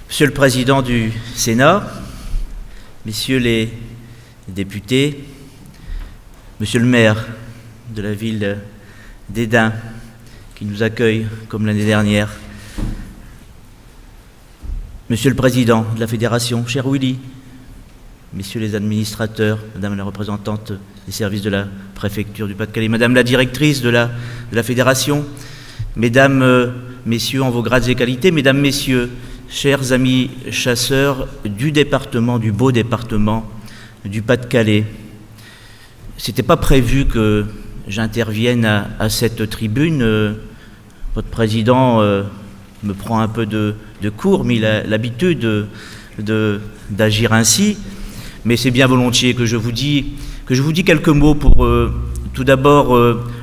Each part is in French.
Monsieur le Président du Sénat, Messieurs les députés, Monsieur le maire de la ville d'Hesdin, qui nous accueille comme l'année dernière, Monsieur le Président de la Fédération, cher Willy, Messieurs les administrateurs, Madame la représentante des services de la préfecture du Pas-de-Calais, Madame la directrice de la Fédération, Mesdames, Messieurs, en vos grades et qualités, Mesdames, Messieurs, chers amis chasseurs du département, du beau département du Pas-de-Calais, c'était pas prévu que j'intervienne à cette tribune. Votre président me prend un peu de court, mais il a l'habitude d'agir ainsi. Mais c'est bien volontiers que je vous dis quelques mots pour tout d'abord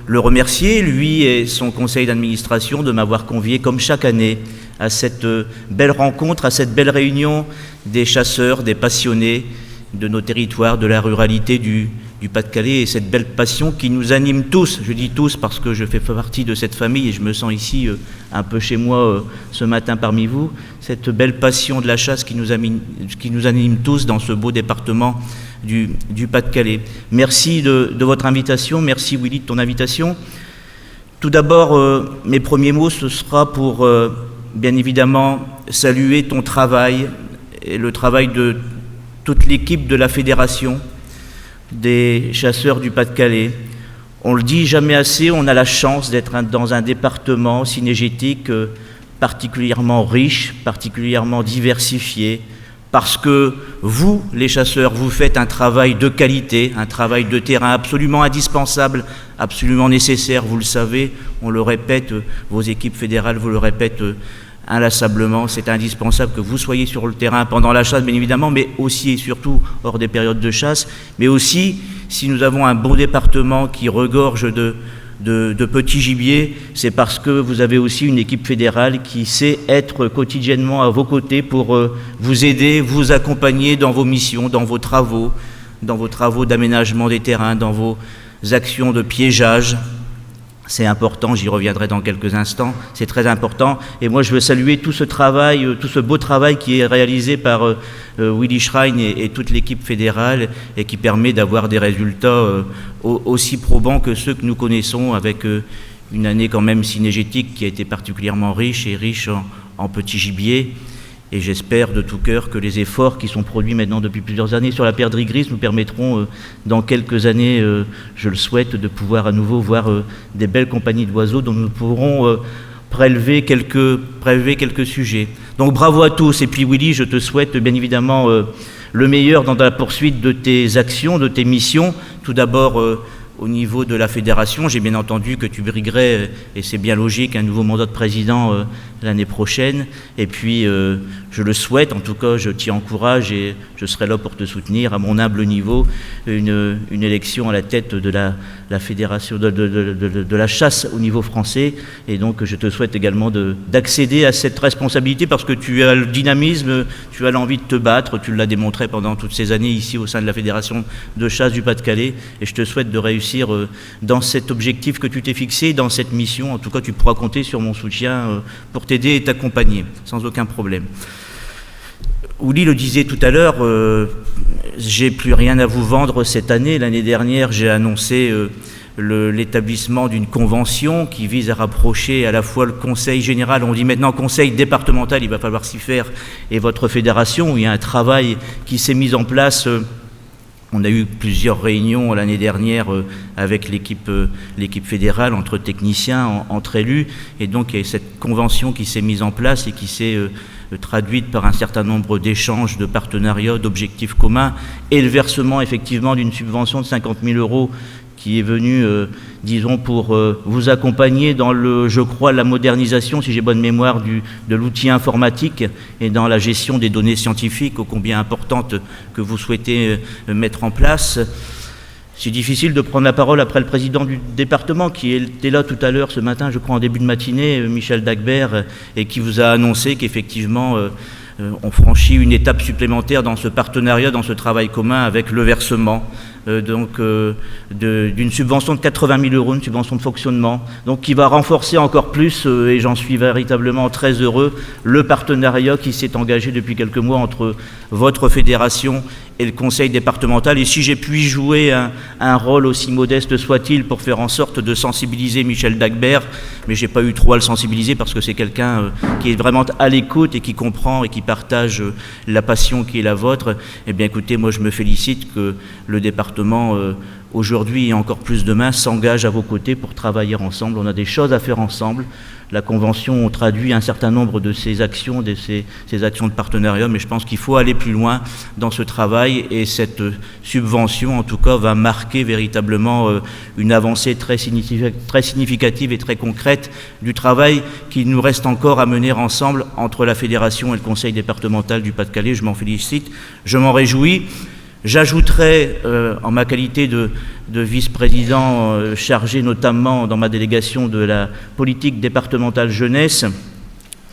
le remercier, lui et son conseil d'administration, de m'avoir convié, comme chaque année, à cette belle rencontre, à cette belle réunion des chasseurs, des passionnés de nos territoires, de la ruralité du Pas-de-Calais, et cette belle passion qui nous anime tous. Je dis tous parce que je fais partie de cette famille et je me sens ici un peu chez moi ce matin parmi vous. Cette belle passion de la chasse qui nous anime tous dans ce beau département du Pas-de-Calais. Merci de votre invitation, merci Willy de ton invitation. Tout d'abord, mes premiers mots, ce sera pour bien évidemment saluer ton travail et le travail de toute l'équipe de la Fédération des chasseurs du Pas-de-Calais. On le dit jamais assez, on a la chance d'être dans un département cynégétique particulièrement riche, particulièrement diversifié, parce que vous, les chasseurs, vous faites un travail de qualité, un travail de terrain absolument indispensable, absolument nécessaire, vous le savez, on le répète, vos équipes fédérales vous le répètent inlassablement, c'est indispensable que vous soyez sur le terrain pendant la chasse, bien évidemment, mais aussi et surtout hors des périodes de chasse, mais aussi, si nous avons un beau département qui regorge de petits gibiers, c'est parce que vous avez aussi une équipe fédérale qui sait être quotidiennement à vos côtés pour vous aider, vous accompagner dans vos missions, dans vos travaux d'aménagement des terrains, dans vos actions de piégeage. C'est important, j'y reviendrai dans quelques instants, c'est très important. Et moi, je veux saluer tout ce travail, tout ce beau travail qui est réalisé par Willy Schrein et toute l'équipe fédérale et qui permet d'avoir des résultats aussi probants que ceux que nous connaissons, avec une année quand même cynégétique qui a été particulièrement riche et riche en petits gibiers. Et j'espère de tout cœur que les efforts qui sont produits maintenant depuis plusieurs années sur la perdrix grise nous permettront dans quelques années, je le souhaite, de pouvoir à nouveau voir des belles compagnies d'oiseaux dont nous pourrons prélever quelques sujets. Donc bravo à tous. Et puis Willy, je te souhaite bien évidemment le meilleur dans la poursuite de tes actions, de tes missions. Tout d'abord au niveau de la fédération, j'ai bien entendu que tu briguerais, et c'est bien logique, un nouveau mandat de président l'année prochaine. Et puis, je le souhaite, en tout cas, je t'y encourage et je serai là pour te soutenir à mon humble niveau, une élection à la tête de la fédération de la chasse au niveau français. Et donc, je te souhaite également d'accéder à cette responsabilité parce que tu as le dynamisme, tu as l'envie de te battre, tu l'as démontré pendant toutes ces années ici au sein de la fédération de chasse du Pas-de-Calais. Et je te souhaite de réussir dans cet objectif que tu t'es fixé, dans cette mission. En tout cas, tu pourras compter sur mon soutien pour t'aider et t'accompagner, sans aucun problème. Willy le disait tout à l'heure, j'ai plus rien à vous vendre cette année. L'année dernière, j'ai annoncé l'établissement d'une convention qui vise à rapprocher à la fois le conseil général, on dit maintenant conseil départemental, il va falloir s'y faire, et votre fédération, où il y a un travail qui s'est mis en place. On a eu plusieurs réunions l'année dernière avec l'équipe fédérale, entre techniciens, entre élus, et donc il y a cette convention qui s'est mise en place et qui s'est traduite par un certain nombre d'échanges, de partenariats, d'objectifs communs, et le versement effectivement d'une subvention de 50 000 € qui est venue, disons, pour vous accompagner dans je crois, la modernisation, si j'ai bonne mémoire, de l'outil informatique et dans la gestion des données scientifiques ô combien importantes que vous souhaitez mettre en place. C'est difficile de prendre la parole après le président du département qui était là tout à l'heure ce matin, je crois en début de matinée, Michel Dagbert, et qui vous a annoncé qu'effectivement on franchit une étape supplémentaire dans ce partenariat, dans ce travail commun avec le versement d'une subvention de 80 000 €, une subvention de fonctionnement, donc qui va renforcer encore plus, et j'en suis véritablement très heureux, le partenariat qui s'est engagé depuis quelques mois entre votre fédération et le conseil départemental. Et si j'ai pu jouer un rôle aussi modeste soit-il pour faire en sorte de sensibiliser Michel Dagbert, mais j'ai pas eu trop à le sensibiliser parce que c'est quelqu'un qui est vraiment à l'écoute et qui comprend et qui partage la passion qui est la vôtre, eh bien écoutez, moi je me félicite que le département aujourd'hui et encore plus demain s'engage à vos côtés pour travailler ensemble. On a des choses à faire ensemble. La Convention traduit un certain nombre de ces actions, ces actions de partenariat, mais je pense qu'il faut aller plus loin dans ce travail, et cette subvention, en tout cas, va marquer véritablement une avancée très significative et très concrète du travail qu'il nous reste encore à mener ensemble entre la Fédération et le Conseil départemental du Pas-de-Calais. Je m'en félicite, je m'en réjouis. J'ajouterai, en ma qualité de vice-président chargé notamment dans ma délégation de la politique départementale jeunesse,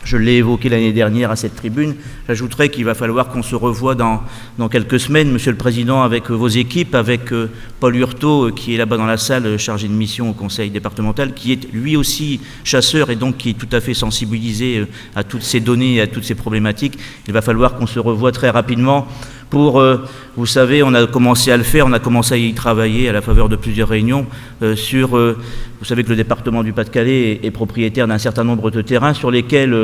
je l'ai évoqué l'année dernière à cette tribune, j'ajouterai qu'il va falloir qu'on se revoie dans quelques semaines, Monsieur le Président, avec vos équipes, avec Paul Hurtaud, qui est là-bas dans la salle, chargé de mission au Conseil départemental, qui est lui aussi chasseur et donc qui est tout à fait sensibilisé à toutes ces données et à toutes ces problématiques. Il va falloir qu'on se revoie très rapidement pour, vous savez, on a commencé à le faire, on a commencé à y travailler à la faveur de plusieurs réunions sur, vous savez que le département du Pas-de-Calais est propriétaire d'un certain nombre de terrains sur lesquels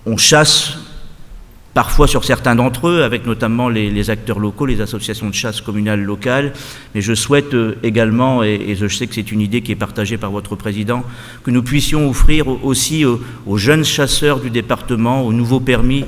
on chasse, parfois sur certains d'entre eux, avec notamment les acteurs locaux, les associations de chasse communales locales. Mais je souhaite également, et je sais que c'est une idée qui est partagée par votre président, que nous puissions offrir aussi aux jeunes chasseurs du département, aux nouveaux permis,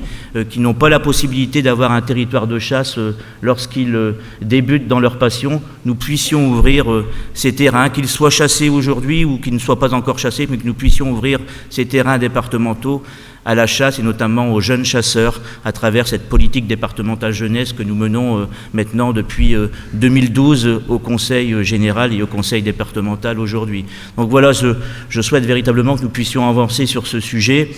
qui n'ont pas la possibilité d'avoir un territoire de chasse lorsqu'ils débutent dans leur passion, nous puissions ouvrir ces terrains, qu'ils soient chassés aujourd'hui ou qu'ils ne soient pas encore chassés, mais que nous puissions ouvrir ces terrains départementaux à la chasse et notamment aux jeunes chasseurs à travers cette politique départementale jeunesse que nous menons maintenant depuis 2012 au Conseil général et au Conseil départemental aujourd'hui. Donc voilà, je souhaite véritablement que nous puissions avancer sur ce sujet.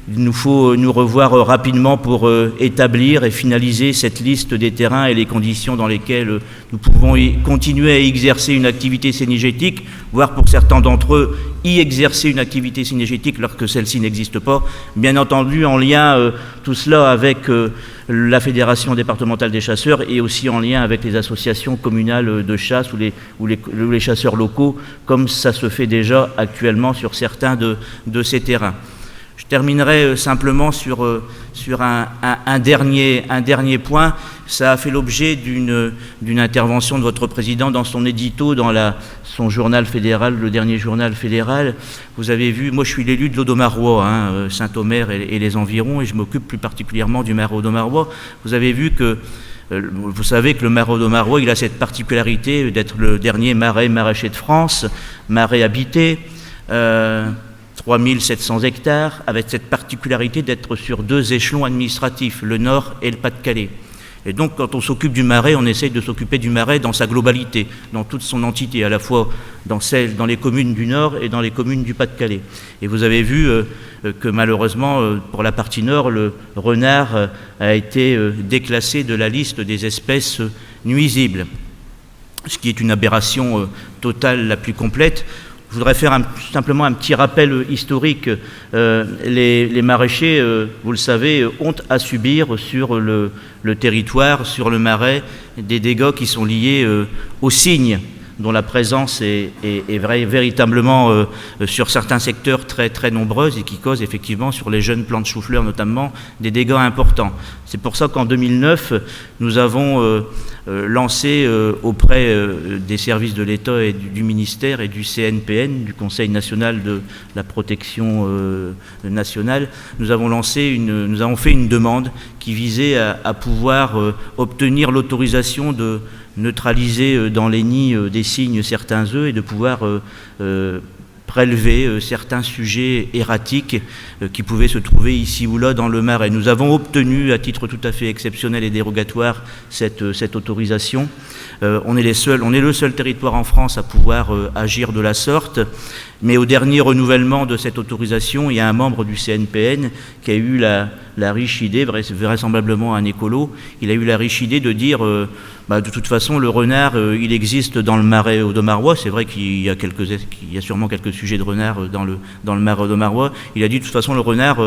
Il nous faut nous revoir rapidement pour établir et finaliser cette liste des terrains et les conditions dans lesquelles nous pouvons continuer à exercer une activité cynégétique, voire pour certains d'entre eux, y exercer une activité cynégétique lorsque celle-ci n'existe pas. Bien entendu, en lien tout cela avec la Fédération départementale des chasseurs et aussi en lien avec les associations communales de chasse ou les chasseurs locaux, comme ça se fait déjà actuellement sur certains de ces terrains. Je terminerai simplement sur un dernier point. Ça a fait l'objet d'une intervention de votre président dans son édito, dans son journal fédéral, le dernier journal fédéral. Vous avez vu, moi je suis l'élu de l'Audomarois, Saint-Omer et les environs, et je m'occupe plus particulièrement du marais Audomarois. Vous avez vu que, vous savez que le marais Audomarois, il a cette particularité d'être le dernier marais maraîcher de France, marais habité, 3700 hectares, avec cette particularité d'être sur 2 échelons administratifs, le Nord et le Pas-de-Calais. Et donc, quand on s'occupe du marais, on essaye de s'occuper du marais dans sa globalité, dans toute son entité, à la fois dans les communes du Nord et dans les communes du Pas-de-Calais. Et vous avez vu que malheureusement, pour la partie Nord, le renard a été déclassé de la liste des espèces nuisibles, ce qui est une aberration totale la plus complète. Je voudrais faire simplement un petit rappel historique. Les maraîchers, vous le savez, ont à subir sur le territoire, sur le marais, des dégâts qui sont liés aux cygnes, dont la présence est véritablement sur certains secteurs très, très nombreuse et qui cause effectivement sur les jeunes plants de chou-fleur notamment des dégâts importants. C'est pour ça qu'en 2009, nous avons lancé auprès des services de l'État et du ministère et du CNPN, du Conseil national de la protection nationale, nous avons fait une demande qui visait à pouvoir obtenir l'autorisation de neutraliser dans les nids des cygnes certains œufs et de pouvoir prélever certains sujets erratiques qui pouvaient se trouver ici ou là dans le marais. Nous avons obtenu, à titre tout à fait exceptionnel et dérogatoire, cette autorisation. On est le seul territoire en France à pouvoir agir de la sorte, mais au dernier renouvellement de cette autorisation, il y a un membre du CNPN qui a eu la riche idée, vraisemblablement un écolo, il a eu la riche idée de dire De toute façon, le renard, il existe dans le marais audomarois. C'est vrai qu'il y a sûrement quelques sujets de renard dans le marais audomarois. Il a dit de toute façon, le renard,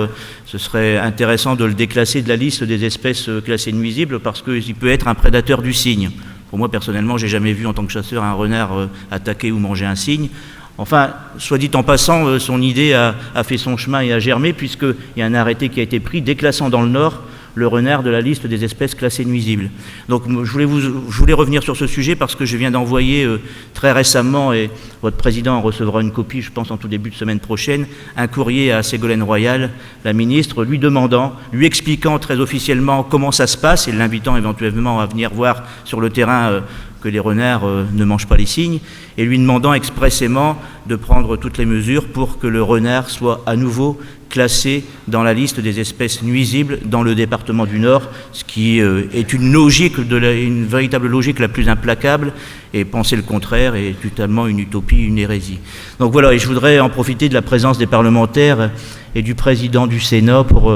ce serait intéressant de le déclasser de la liste des espèces classées nuisibles parce qu'il peut être un prédateur du cygne. Pour moi, personnellement, j'ai jamais vu en tant que chasseur un renard attaquer ou manger un cygne. Enfin, soit dit en passant, son idée a fait son chemin et a germé puisqu'il y a un arrêté qui a été pris déclassant dans le Nord le renard de la liste des espèces classées nuisibles. Donc je voulais revenir sur ce sujet parce que je viens d'envoyer très récemment, et votre président en recevra une copie, je pense en tout début de semaine prochaine, un courrier à Ségolène Royal, la ministre, lui expliquant très officiellement comment ça se passe et l'invitant éventuellement à venir voir sur le terrain que les renards ne mangent pas les cygnes, et lui demandant expressément de prendre toutes les mesures pour que le renard soit à nouveau classé dans la liste des espèces nuisibles dans le département du Nord, ce qui est une véritable logique la plus implacable, et penser le contraire est totalement une utopie, une hérésie. Donc voilà, et je voudrais en profiter de la présence des parlementaires et du président du Sénat pour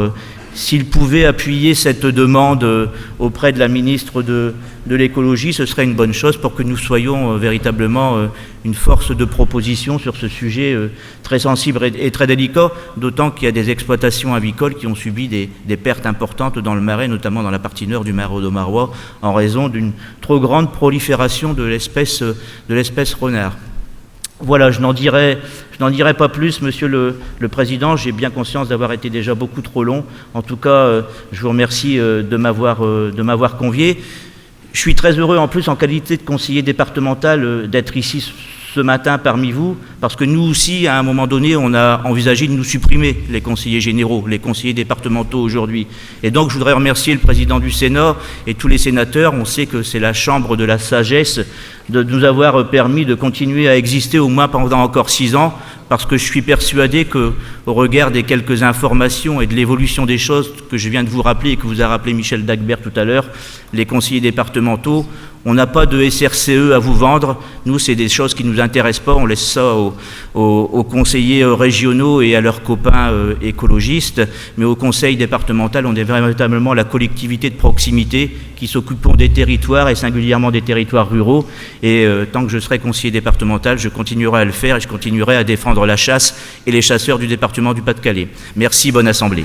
s'il pouvait appuyer cette demande auprès de la ministre de l'écologie, ce serait une bonne chose pour que nous soyons véritablement une force de proposition sur ce sujet très sensible et très délicat, d'autant qu'il y a des exploitations avicoles qui ont subi des pertes importantes dans le marais, notamment dans la partie nord du marais audomarois, en raison d'une trop grande prolifération de l'espèce renard. Voilà, je n'en dirai pas plus, Monsieur le Président. J'ai bien conscience d'avoir été déjà beaucoup trop long. En tout cas, je vous remercie de m'avoir convié. Je suis très heureux, en plus, en qualité de conseiller départemental, d'être ici ce matin parmi vous, parce que nous aussi, à un moment donné, on a envisagé de nous supprimer les conseillers généraux, les conseillers départementaux aujourd'hui. Et donc, je voudrais remercier le président du Sénat et tous les sénateurs. On sait que c'est la chambre de la sagesse de nous avoir permis de continuer à exister au moins pendant encore 6 ans, parce que je suis persuadé qu'au regard des quelques informations et de l'évolution des choses que je viens de vous rappeler et que vous a rappelé Michel Dagbert tout à l'heure, les conseillers départementaux, on n'a pas de SRCE à vous vendre. Nous, c'est des choses qui ne nous intéressent pas. On laisse ça aux conseillers régionaux et à leurs copains écologistes. Mais au conseil départemental, on est véritablement la collectivité de proximité qui s'occupons des territoires et singulièrement des territoires ruraux. Et tant que je serai conseiller départemental, je continuerai à le faire et je continuerai à défendre la chasse et les chasseurs du département du Pas-de-Calais. Merci, bonne assemblée.